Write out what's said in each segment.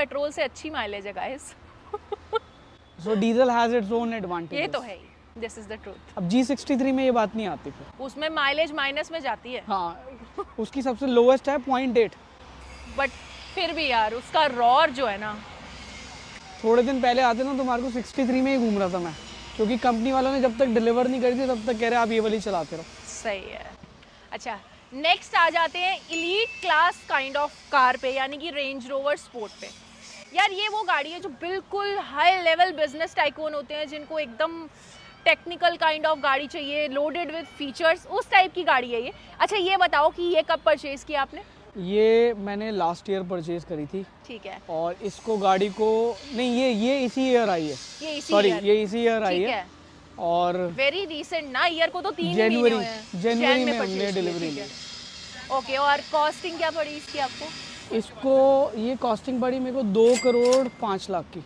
Petrol से अच्छी mileage है guys. So diesel has its own advantage. ये तो है ही, दिस इज द ट्रूथ। अब G63 में ये बात नहीं आती फिर। उसमें माइलेज माइनस में जाती है। हाँ, उसकी सबसे लोवेस्ट है 0.8। बट फिर भी यार उसका रॉर जो है ना, थोड़े दिन पहले आते ना तुम्हारे को 63 में ही घूम रहा था मैं, क्योंकि कंपनी वालों ने जब तक डिलीवर नहीं करी थी तब तक कह रहे आप ये वाली चलाते रहो। सही है। अच्छा, नेक्स्ट आ जाते हैं elite class kind of car पे, यानी कि रेंज रोवर स्पोर्ट पे। यार ये वो गाड़ी है जो बिल्कुल हाई लेवल बिजनेस टाइकून होते हैं, जिनको एकदम टेक्निकल काइंड ऑफ गाड़ी चाहिए, लोडेड विद फीचर्स, उस टाइप की गाड़ी है ये। अच्छा ये बताओ कि ये कब परचेज किया आपने? ये मैंने लास्ट ईयर परचेज करी थी। ठीक है। और इसको गाड़ी को नहीं, ये इसी ईयर आई है। ये इसी सॉरी, ईयर? ये इसी ईयर आई है। और वेरी रिसेंट ना, ईयर को तो 3 जनवरी महीने हुए हैं। जनवरी में purchase हमने किया, डिलीवरी ठीक ली। है। ओके, और कॉस्टिंग क्या पड़ी इसकी आपको? इसको ये कॉस्टिंग पड़ी मेरे को 2 करोड़ 5 लाख की।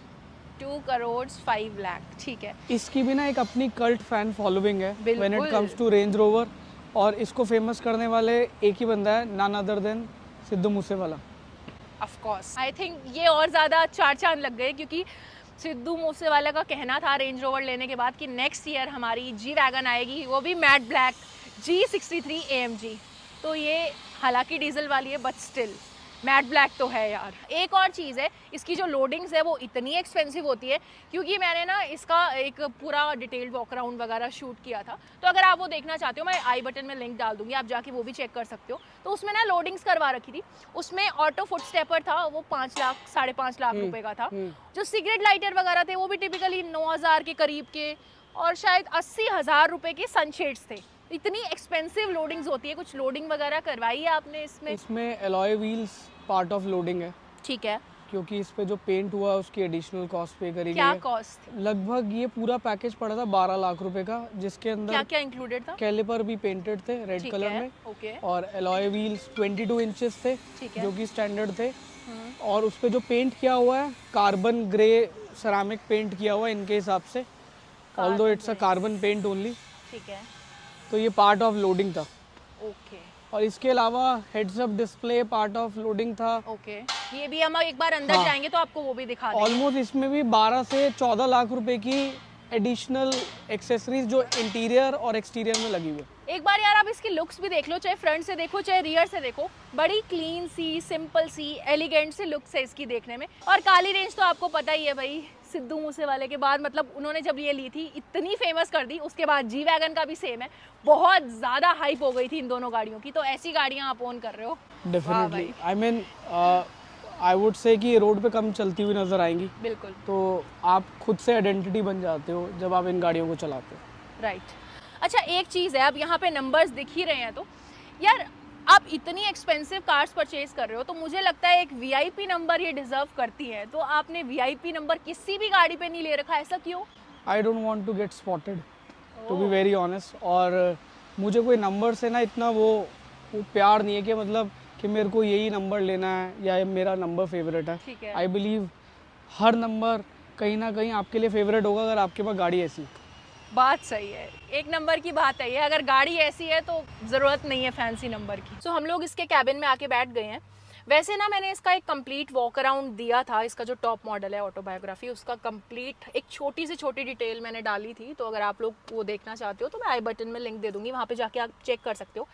2 करोड़ 5 लाख, ठीक है। इसकी भी ना एक अपनी कल्ट फैन फॉलोइंग है when it comes to Range Rover, और इसको फेमस करने वाले एक ही बंदा है, none other than Sidhu Moosewala. Of course, I think ये और ज़्यादा 4 चांद लग गए, क्योंकि सिद्धू मूसेवाला का कहना था रेंज रोवर लेने के बाद कि नेक्स्ट ईयर हमारी जी वैगन आएगी, वो भी मैट ब्लैक G63 AMG। तो ये हालांकि डीजल वाली है बट स्टिल मैट ब्लैक तो है यार। एक और चीज़ है, इसकी जो लोडिंग्स है वो इतनी एक्सपेंसिव होती है, क्योंकि मैंने ना इसका एक पूरा डिटेल्ड वॉक अराउंड वगैरह शूट किया था। तो अगर आप वो देखना चाहते हो, मैं आई बटन में लिंक डाल दूंगी, आप जाके वो भी चेक कर सकते हो। तो उसमें ना लोडिंग्स करवा रखी थी, उसमें ऑटो फुट स्टेपर था, वो 5 लाख 5.5 लाख रुपए का था। जो सिगरेट लाइटर वगैरह थे वो भी टिपिकली 9,000 के करीब के, और शायद 80,000 रुपए के सनशेड्स थे। इतनी एक्सपेंसिव लोडिंग्स होती है। कुछ लोडिंग वगैरह करवाई है आपने इसमें? इसमें alloy wheels part of loading है। ठीक है। क्योंकि इस पे जो पेंट हुआ उसकी एडिशनल कॉस्ट पे करी गई क्या है। कॉस्ट? लगभग ये पूरा पैकेज पड़ा था 12 लाख रुपए का, जिसके अंदर क्या क्या इंक्लूडेड था? कैलिपर भी पेंटेड थे रेड कलर में। ओके। और एलॉय व्हील्स 22 इंचेस थे, ठीक है। जो कि स्टैंडर्ड थे। और उस पे जो पेंट किया हुआ है कार्बन ग्रे सेरामिक पेंट किया हुआ है इनके हिसाब से, although it's a carbon paint only. ठीक है। तो ये पार्ट ऑफ लोडिंग था। ओके। और इसके अलावा heads up display part of loading था। ओके, ये भी हम एक बार अंदर जाएंगे तो आपको वो भी दिखा देंगे। ऑलमोस्ट इसमें भी 12 से 14 लाख रुपए की एडिशनल एक्सेसरीज जो इंटीरियर और एक्सटीरियर में लगी हुई है। एक बार यार आप इसकी लुक्स भी देख लो, चाहे फ्रंट से देखो चाहे रियर से देखो, बड़ी क्लीन सी, सिंपल सी, एलिगेंट सी लुक्स है इसकी देखने में। और काली रेंज तो आपको पता ही है भाई, सिद्धू मूसेवाले के बाद, मतलब उन्होंने जब ये ली थी इतनी फेमस कर दी, उसके बाद जी वैगन का भी सेम है, बहुत ज़्यादा हाइप हो गई थी इन दोनों गाड़ियों की। तो ऐसी गाड़ियाँ आप ओन कर रहे हो। Definitely, I mean I would say कि रोड पे कम चलती हुई नजर आएंगी। बिल्कुल। तो आप खुद से आइडेंटिटी बन जाते हो जब आप इन गाड़ियों को चलाते हो। राइट। अच्छा एक चीज़ है, अब यहाँ पे नंबर्स दिख ही रहे हैं, तो यार आप इतनी एक्सपेंसिव कार्स परचेज कर रहे हो, तो मुझे लगता है एक वीआईपी नंबर ये डिजर्व करती है। तो आपने वीआईपी नंबर किसी भी गाड़ी पे नहीं ले रखा, ऐसा क्यों? I don't want to get spotted, to be very honest. और मुझे कोई नंबर से ना इतना वो प्यार नहीं है कि मतलब कि मेरे को यही नंबर लेना है या मेरा नंबर फेवरेट है। ठीक है। आई बिलीव हर नंबर कहीं ना कहीं आपके लिए फेवरेट होगा अगर आपके पास गाड़ी ऐसी। बात सही है, एक नंबर की बात है ये। अगर गाड़ी ऐसी है तो ज़रूरत नहीं है फैंसी नंबर की। तो हम लोग इसके कैबिन में आके बैठ गए हैं। वैसे ना मैंने इसका एक कंप्लीट वॉक अराउंड दिया था, इसका जो टॉप मॉडल है ऑटोबायोग्राफी, उसका कंप्लीट एक छोटी से छोटी डिटेल मैंने डाली थी। तो अगर आप लोग वो देखना चाहते हो तो मैं आई बटन में लिंक दे दूंगी, वहाँ पे जाके आप चेक कर सकते हो।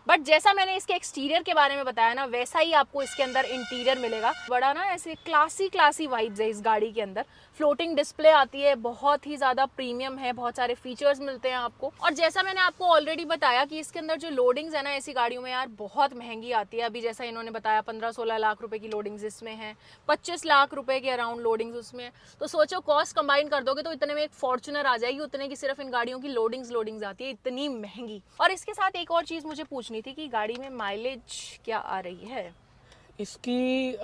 बट जैसा मैंने इसके एक्सटीरियर के बारे में बताया ना, वैसा ही आपको इसके अंदर इंटीरियर मिलेगा। बड़ा ना ऐसे क्लासी वाइब्स है इस गाड़ी के अंदर। फ्लोटिंग डिस्प्ले आती है, बहुत ही ज़्यादा प्रीमियम है, बहुत सारे फीचर्स मिलते हैं आपको। और जैसा मैंने आपको ऑलरेडी बताया कि इसके अंदर जो लोडिंग्स है ना ऐसी गाड़ियों में यार बहुत महंगी आती है। अभी जैसा इन्होंने बताया 15-16 लाख रुपए की लोडिंग्स इसमें है, 25 लाख रुपए के अराउंड लोडिंग्स उसमें है। तो सोचो कॉस्ट कंबाइन कर दोगे तो इतने में एक फॉर्च्यूनर आ जाएगी, उतने की सिर्फ इन गाड़ियों की लोडिंग्स आती है, इतनी महंगी। और इसके साथ एक और चीज़ मुझे पूछनी थी कि गाड़ी में माइलेज क्या आ रही है? इसकी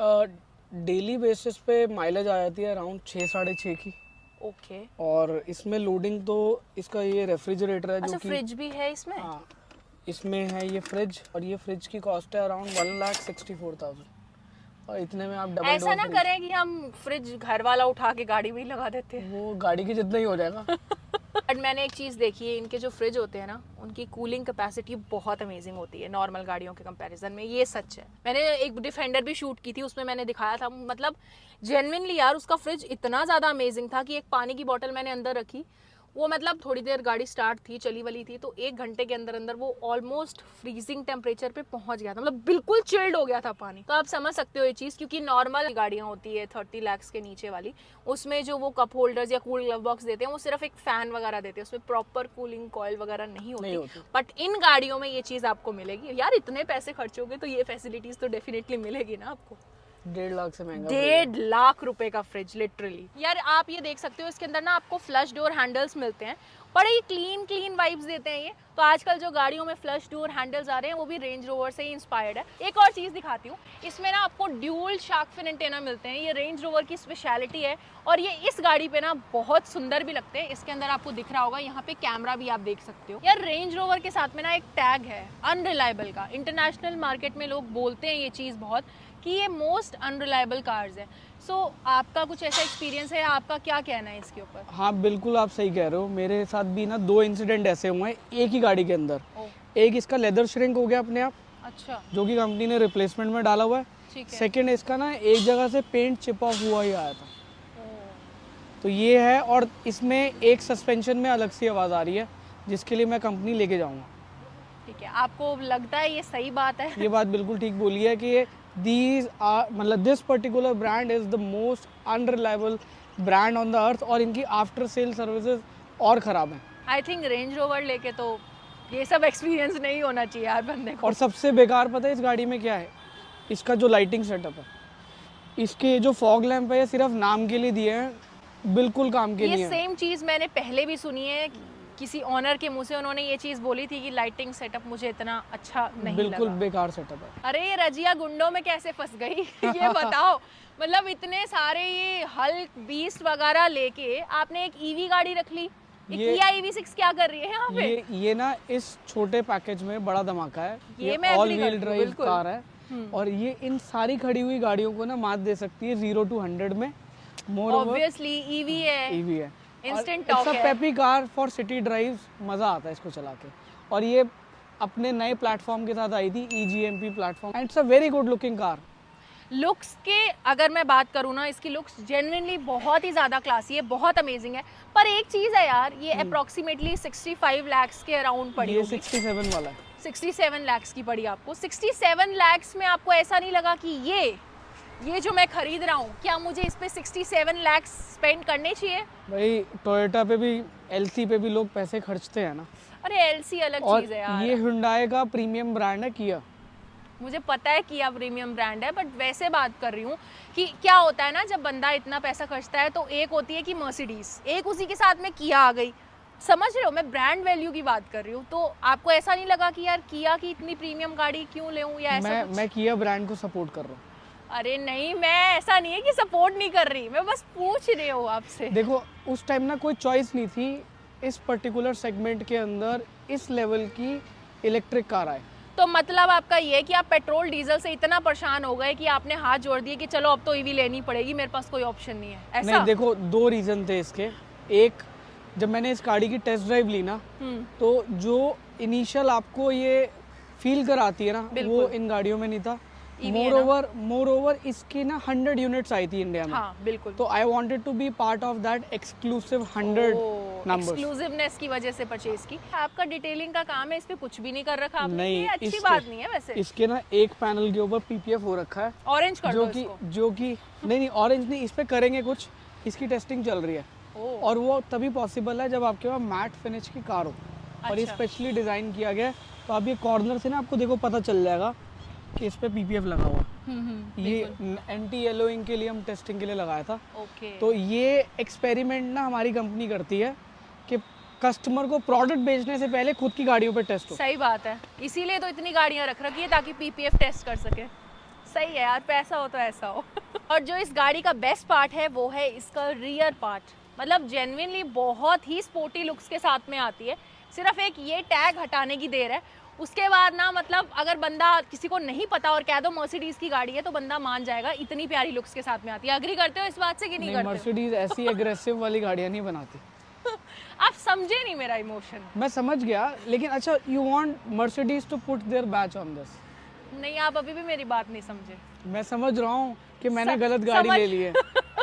डेली बेसिस पे माइलेज आ जाती है अराउंड 6-6.5 की। ओके। और इसमें लोडिंग तो इसका ये रेफ्रिजरेटर है, अच्छा, जो कि फ्रिज भी है इसमें? हाँ, इसमें है ये फ्रिज। और ये फ्रिज की कॉस्ट है अराउंड 1,64,000। और इतने में आप डबल ऐसा ना करें कि हम फ्रिज घर वाला उठा के गाड़ी में ही लगा देते हैं। वो गाड़ी के जितना ही हो जाएगा। बट मैंने एक चीज़ देखी है, इनके जो फ्रिज होते हैं ना, उनकी कूलिंग कैपेसिटी बहुत अमेजिंग होती है नॉर्मल गाड़ियों के कंपैरिजन में, ये सच है। मैंने एक डिफेंडर भी शूट की थी, उसमें मैंने दिखाया था, मतलब जेन्युइनली यार उसका फ्रिज इतना ज़्यादा अमेजिंग था कि एक पानी की बॉटल मैंने अंदर रखी, वो मतलब थोड़ी देर गाड़ी स्टार्ट थी, चली वाली थी, तो 1 घंटे के अंदर अंदर वो ऑलमोस्ट फ्रीजिंग टेम्परेचर पे पहुंच गया था, मतलब बिल्कुल चिल्ड हो गया था पानी। तो आप समझ सकते हो ये चीज़, क्योंकि नॉर्मल गाड़ियाँ होती है 30 लाख के नीचे वाली, उसमें जो वो कप होल्डर्स या कूल ग्लव बॉक्स देते हैं वो सिर्फ एक फैन वगैरह देते हैं, उसमें प्रॉपर कूलिंग कॉइल वगैरह नहीं होती। बट इन गाड़ियों में ये चीज़ आपको मिलेगी यार, इतने पैसे खर्च होंगे तो ये फैसिलिटीज़ तो डेफिनेटली मिलेगी ना आपको। 1.5 लाख से महंगा, 1.5 लाख रुपए का फ्रिज लिटरली। यार आप ये देख सकते हो, इसके अंदर ना आपको फ्लश डोर हैंडल्स मिलते हैं, बड़े ही क्लीन वाइब्स देते हैं ये। तो आजकल जो गाड़ियों में फ्लश डोर हैंडल्स आ रहे हैं वो भी रेंज रोवर से ही इंस्पायर्ड है। एक और चीज़ दिखाती हूँ, इसमें ना आपको ड्यूल शार्क फिन एंटेना मिलते हैं, ये रेंज रोवर की स्पेशलिटी है, और ये इस गाड़ी पे ना बहुत सुंदर भी लगते हैं। इसके अंदर आपको दिख रहा होगा, यहाँ पे कैमरा भी आप देख सकते हो। यार रेंज रोवर के साथ में ना एक टैग है अनरिलायबल का, इंटरनेशनल मार्केट में लोग बोलते हैं ये चीज़ बहुत कि ये मोस्ट अनरिलायबल कार्स है। सो आपका कुछ ऐसा एक्सपीरियंस है, आपका क्या कहना है इसके ऊपर? हाँ बिल्कुल, आप सही कह रहे हो। मेरे साथ भी ना 2 इंसिडेंट ऐसे हुए हैं एक ही गाड़ी के अंदर। एक इसका लेदर श्रिंक हो गया अपने आप, अच्छा, जो कि कंपनी ने रिप्लेसमेंट में डाला हुआ है। सेकंड इसका ना एक जगह से पेंट चिप ऑफ हुआ ही आया था, तो ये है। और इसमें एक सस्पेंशन में अलग सी आवाज़ आ रही है, जिसके लिए मैं कंपनी लेके जाऊँगा। ठीक है, आपको लगता है ये सही बात है? ये बात बिल्कुल ठीक बोली है कि this particular brand is the most unreliable brand on the earth, और इनकी आफ्टर सेल सर्विसेज और ख़राब हैं। आई थिंक रेंज रोवर लेके तो ये सब एक्सपीरियंस नहीं होना चाहिए यार बंदे को। और सबसे बेकार पता है इस गाड़ी में क्या है? इसका जो लाइटिंग सेटअप है, इसके जो फॉग लैंप है, ये सिर्फ नाम के लिए दिए हैं, बिल्कुल काम के नहीं है। ये सेम चीज़ मैंने पहले भी सुनी है, किसी ऑनर के मुंह से उन्होंने ये चीज़ बोली थी कि लाइटिंग सेटअप मुझे इतना अच्छा नहीं बिल्कुल लगा। बेकार सेटअप है। अरे ये रजिया गुंडों में कैसे फंस गई ये बताओ। मतलब इतने सारे ये हल्क बीस्ट वगैरह लेके आपने एक ईवी गाड़ी रख ली, किया EV6 क्या कर रही है यहाँ पे? ये ना इस छोटे पैकेज में बड़ा धमाका है। ये ऑल व्हील ड्राइव कार है, और ये इन सारी खड़ी हुई गाड़ियों को ना मात दे सकती है 0 to 100 में। ऑब्वियसली ईवी है, इंस्टेंट टॉक है। Peppy car for city drives, मजा आता है इसको चला के। और ये अपने नए प्लेटफॉर्म के साथ आई थी, EGMP platform, and it's a very good looking car. Looks के अगर मैं बात करूँ ना, इसकी लुक्स जेन्युइनली बहुत ही ज़्यादा क्लासी है, बहुत अमेजिंग है। पर एक चीज़ है यार, ये अप्रॉक्सीमेटली 65 लाख के अराउंड पड़ी ये होगी। 67 वाला है। 67 लाख की पड़ी आपको। 67 लाख में आपको ऐसा नहीं लगा कि ये जो मैं खरीद रहा हूँ, क्या मुझे इस पे 67 लाख स्पेंड करने चाहिए? भाई टोयोटा पे भी, LC पे भी लोग पैसे खर्चते हैं ना। अरे LC अलग चीज़ है यार। ये हुंडई का प्रीमियम ब्रांड है किया। मुझे पता है किया प्रीमियम ब्रांड है, बट वैसे बात कर रही हूँ कि क्या होता है ना, जब बंदा इतना पैसा खर्चता है तो एक होती है कि मर्सिडीज, एक उसी के साथ में किया आ गई। समझ रहे हो, मैं ब्रांड वैल्यू की बात कर रही हूँ। तो आपको ऐसा नहीं लगा कि यार किया की इतनी प्रीमियम गाड़ी क्यों लेऊं, या ऐसा मैं किया ब्रांड को सपोर्ट कर रहा हूँ। अरे नहीं, मैं ऐसा नहीं है कि सपोर्ट नहीं कर रही, मैं बस पूछ रही हूँ आपसे। देखो उस टाइम ना कोई चॉइस नहीं थी इस पर्टिकुलर सेगमेंट के अंदर इस लेवल की इलेक्ट्रिक कार आए। तो मतलब आपका ये है कि आप पेट्रोल डीजल से इतना परेशान हो गए कि आपने हाथ जोड़ दिए कि चलो अब तो ईवी लेनी पड़ेगी, मेरे पास कोई ऑप्शन नहीं है, ऐसा? नहीं, देखो 2 रीज़न थे इसके। एक, जब मैंने इस गाड़ी की टेस्ट ड्राइव ली ना, तो जो इनिशियल आपको ये फील कराती है ना, वो इन गाड़ियों में नहीं था। मोर ओवर इसकी ना 100 यूनिट्स आई थी इंडिया में। हाँ, बिल्कुल। तो I wanted to be part of that exclusive 100 numbers. Exclusiveness की वजह से परचेज की। आपका डिटेलिंग का काम है, इस पे कुछ भी नहीं कर रखा आपने। नहीं, ये अच्छी बात नहीं है वैसे। इसके ना एक पैनल के ऊपर PPF हो रखा है, ऑरेंज कर दो इसको। जो कि नहीं ऑरेंज नहीं, इस पे करेंगे कुछ, इसकी टेस्टिंग चल रही है। और वो तभी पॉसिबल है जब आपके पास मैट फिनिश की कार हो। और ये स्पेशली डिजाइन किया गया है, तो अब ये कॉर्नर से ना आपको देखो पता चल जाएगा कि इस पे PPF लगा हुआ। ये एंटी येलोइंग के लिए हम टेस्टिंग के लिए लगाया था। तो ये एक्सपेरिमेंट ना हमारी कंपनी करती है कि कस्टमर को प्रोडक्ट बेचने से पहले खुद की गाड़ियों पे टेस्ट हो। सही बात है, इसीलिए तो इतनी गाड़ियां रख रखी है ताकि PPF टेस्ट कर सके। सही है यार, पैसा हो तो ऐसा हो। और जो इस गाड़ी का बेस्ट पार्ट है वो है इसका रियर पार्ट। मतलब जेन्युइनली बहुत ही स्पोर्टी लुक्स के साथ में आती है। सिर्फ एक ये टैग हटाने की देर है, उसके बाद ना मतलब अगर बंदा किसी को नहीं पता और कह दो मर्सिडीज की गाड़ी है तो बंदा मान जाएगा, इतनी प्यारी लुक्स के साथ में आती है। अग्री करते हो इस बात से कि नहीं करते? मर्सिडीज ऐसी एग्रेसिव वाली गाड़ियां नहीं बनाती। आप समझे नहीं मेरा इमोशन। मैं समझ गया, लेकिन अच्छा, you want Mercedes to put their badge on this? नहीं, आप अभी भी मेरी बात नहीं समझे। मैं समझ रहा हूँ कि मैंने गलत गाड़ी ले ली है।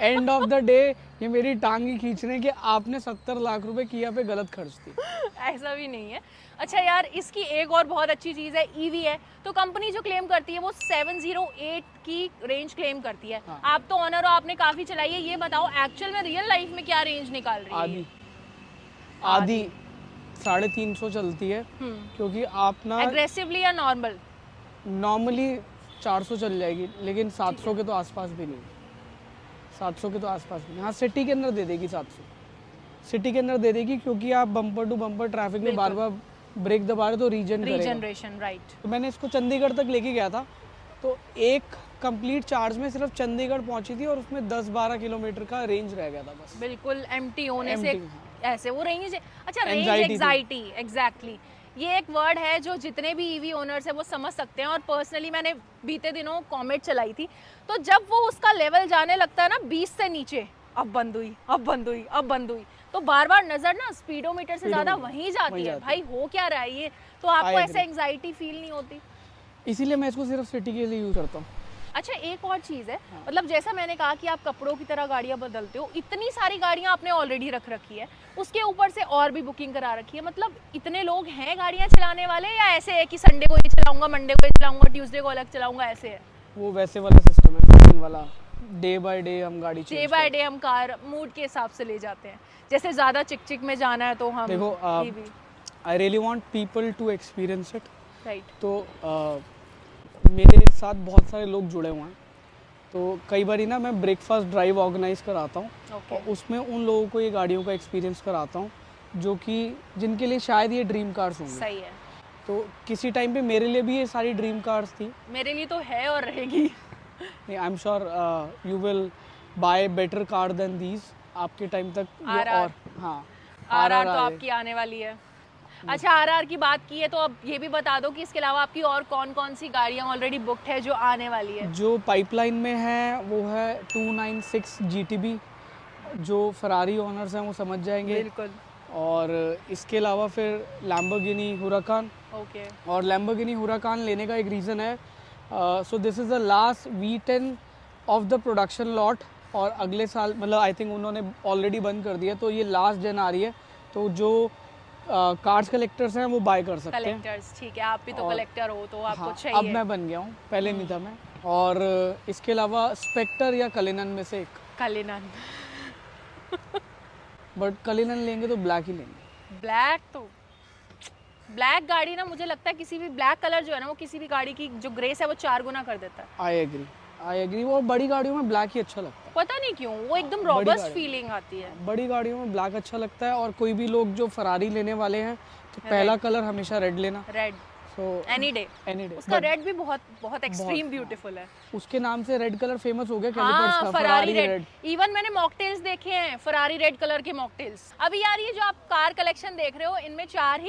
एंड ऑफ द डे ये मेरी टांग ही खींच रहे हैं कि आपने 70 लाख रुपए किया पे गलत खर्च दी। ऐसा भी नहीं है। अच्छा यार, इसकी एक और बहुत अच्छी चीज़ है, ईवी है, तो कंपनी जो क्लेम करती है वो 708 की रेंज क्लेम करती है। हाँ। आप तो ऑनर हो, आपने काफ़ी चलाई है, ये बताओ एक्चुअल में रियल लाइफ में क्या रेंज निकाल रही है? आधी 350 चलती है, क्योंकि आप ना एग्रेसिवली या नॉर्मल? नॉर्मली 400 चल जाएगी, लेकिन 700 के तो आसपास भी नहीं, 700 के तो आसपास भी नहीं। हाँ, सिटी के अंदर दे देगी 700, सिटी के अंदर दे देगी, क्योंकि आप बम्पर टू बम्पर ट्रैफिक में बार बार ब्रेक दबा रहे तो रीजनरेशन, राइट। तो मैंने इसको चंडीगढ़ तक लेके गया था, तो एक कंप्लीट चार्ज में सिर्फ चंडीगढ़ पहुंची थी और उसमें 10-12 किलोमीटर का रेंज रह गया था बस। बिल्कुल एम्प्टी होने से ऐसे वो रेंज। अच्छा, रेंज Anxiety एंजाइटी, एग्जैक्टली, ये एक वर्ड है जो जितने भी ईवी ओनर्स है वो समझ सकते हैं। और पर्सनली मैंने बीते दिनों कॉमेट चलाई थी, तो जब वो उसका लेवल जाने लगता है ना 20 से नीचे, अब बंद हुई, अब बंद हुई, अब बंद हुई, तो बार बार नजर ना स्पीडोमीटर से ज्यादा वहीं जाती है। भाई हो क्या रहा है ये? तो आपको ऐसे एंजाइटी फील नहीं होती? इसीलिए मैं इसको सिर्फ सिटी के लिए यूज करता हूँ। अच्छा, एक और चीज़ है, मतलब जैसा मैंने कहा कि आप कपड़ों की तरह गाड़ियाँ बदलते हो, इतनी सारी गाड़ियाँ आपने ऑलरेडी रख रखी है, उसके ऊपर से और भी बुकिंग करा रखी है। मतलब इतने लोग हैं गाड़ियाँ चलाने वाले, या ऐसे है कि संडे को ये चलाऊंगा, मंडे को ये चलाऊंगा, ट्यूसडे को अलग चलाऊंगा, ऐसे है? वो वैसे वाला सिस्टम है वाला, डे बाय डे हम गाड़ी डे बाय डे हम कार मूड के हिसाब से ले जाते हैं। जैसे ज़्यादा चिक चिक में जाना है तो हम देखो, I really want people to experience it, right. तो मेरे साथ बहुत सारे लोग जुड़े हुए हैं, तो कई बार ना मैं ब्रेकफास्ट ड्राइव ऑर्गेनाइज कराता हूँ, और उसमें उन लोगों को ये गाड़ियों का एक्सपीरियंस कराता हूँ जो कि जिनके लिए शायद ये ड्रीम कार्स होंगे। सही है। तो किसी टाइम पे मेरे लिए भी ये सारी ड्रीम कार्स थी। मेरे लिए तो है और रहेगी। I am sure you will buy better car than these आपके टाइम तक। और हाँ, आरआर तो आपकी आने वाली है। अच्छा, आरआर की बात की है तो अब ये भी बता दो कि इसके अलावा आपकी और कौन कौन सी गाड़ियाँ ऑलरेडी बुकड है जो आने वाली है? जो पाइपलाइन में है वो है 296 GTB, जो फरारी ओनर्स हैं वो समझ जाएंगे। बिल्कुल। और इसके अलावा फिर लैम्बोर्गिनी हुराकान। ओके। और लैम्बोर्गिनी हुराकान लेने का एक रीज़न है, so this is the last V10 of the production lot, और अगले साल मतलब आई थिंक उन्होंने ऑलरेडी बंद कर दिया, तो ये लास्ट जन आ रही है, तो जो कार्स कलेक्टर्स हैं वो बाय कर सकते हैं। कलेक्टर्स, ठीक है, आप भी तो कलेक्टर हो तो आपको हाँ, चाहिए। अब मैं बन गया हूँ, पहले नहीं था मैं। और इसके अलावा स्पेक्टर या कलिनन में से एक। कलिनन। बट कलिनन लेंगे तो ब्लैक ही लेंगे। ब्लैक तो ब्लैक गाड़ी ना, मुझे लगता है किसी भी ब्लैक कलर जो है ना वो किसी भी गाड़ी की जो ग्रेस है वो 4 गुना कर देता है। I agree. वो बड़ी गाड़ियों में ब्लैक ही अच्छा लगता है, पता नहीं क्यों, वो एकदम रॉबस्ट फीलिंग आती है। बड़ी गाड़ियों में ब्लैक अच्छा लगता है। और कोई भी लोग जो फरारी लेने वाले हैं तो पहला कलर हमेशा रेड लेना। Red, so any day. उसका रेड भी बहुत बहुत एक्सट्रीम ब्यूटीफुल है। उसके नाम से रेड कलर फेमस हो गया कैलिपर्स का, फरारी रेड। इवन मैंने मॉकटेल्स देखे हैं फरारी रेड कलर के मॉकटेल्स। अभी यार ये जो आप कार कलेक्शन देख रहे हो, इनमें 4 ही